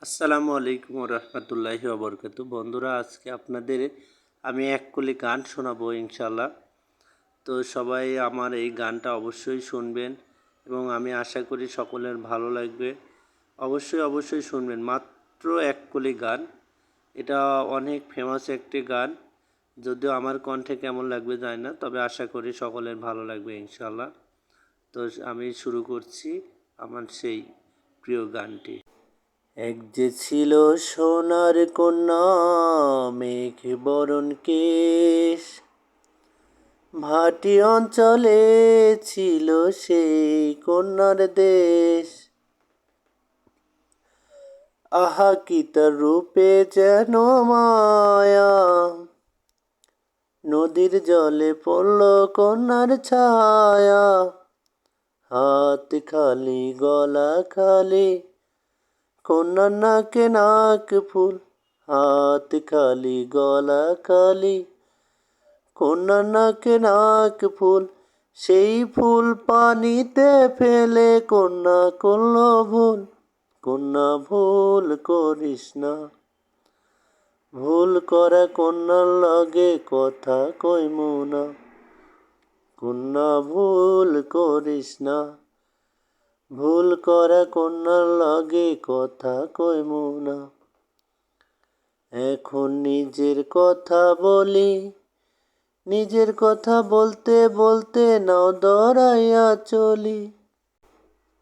আসসালামু আলাইকুম রহমতুল্লাহি ওবরকাতু। বন্ধুরা, আজকে আপনাদের আমি এক কলি গান শোনাবো ইনশাল্লাহ। তো সবাই আমার এই গানটা অবশ্যই শুনবেন এবং আমি আশা করি সকলের ভালো লাগবে। অবশ্যই শুনবেন। মাত্র এক কলি গান, এটা অনেক ফেমাস একটি গান। যদিও আমার কণ্ঠে কেমন লাগবে জানি না, তবে আশা করি সকলের ভালো লাগবে ইনশাল্লাহ। তো আমি শুরু করছি আমার সেই প্রিয় গানটি। এক যে ছিল সোনার কন্যা, মেঘ বরণ কেশ, ভাটি অঞ্চলে ছিল সেই কন্যার দেশ। আহা কি তার রূপে যেন মায়া, নদীর জলে পড়ল কন্যার ছায়া। হাত খালি গলা খালি, কন্যার নাকে নাক ফুল। হাত খালি গলা খালি, কন্যার নাকে নাক ফুল। সেই ফুল পানিতে ফেলে কন্যা করল ভুল। কন্যা ভুল করিস না, ভুল করা কন্যার লগে কথা কইমু না। কন্যা ভুল করিস না, ভুল করা কন্যার লগে কথা কইমু না। এখন নিজের কথা বলি, নিজের কথা বলতে বলতে নাও দৌড়াইয়া চলি।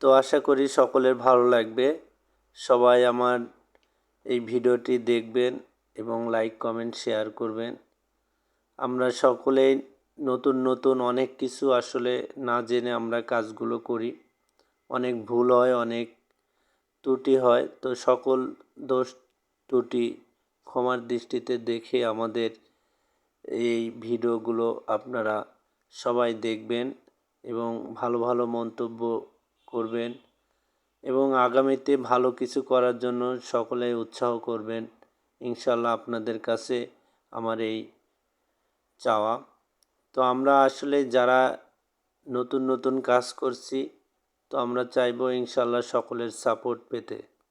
তো আশা করি সকলের ভালো লাগবে। সবাই আমার এই ভিডিওটি দেখবেন এবং লাইক কমেন্ট শেয়ার করবেন। আমরা সকলেই নতুন অনেক কিছু আসলে না জেনে আমরা কাজগুলো করি, অনেক ভুল হয়, অনেক ত্রুটি হয়। তো সকল দোষ ত্রুটি ক্ষমার দৃষ্টিতে দেখে আমাদের এই ভিডিওগুলো আপনারা সবাই দেখবেন এবং ভালো মন্তব্য করবেন এবং আগামীতে ভালো কিছু করার জন্য সকলে উৎসাহ করবেন ইনশাল্লাহ। আপনাদের কাছে আমার এই চাওয়া। তো আমরা আসলে যারা নতুন কাজ করছি, তো আমরা চাইবো ইনশাল্লাহ সকলের সাপোর্ট পেতে।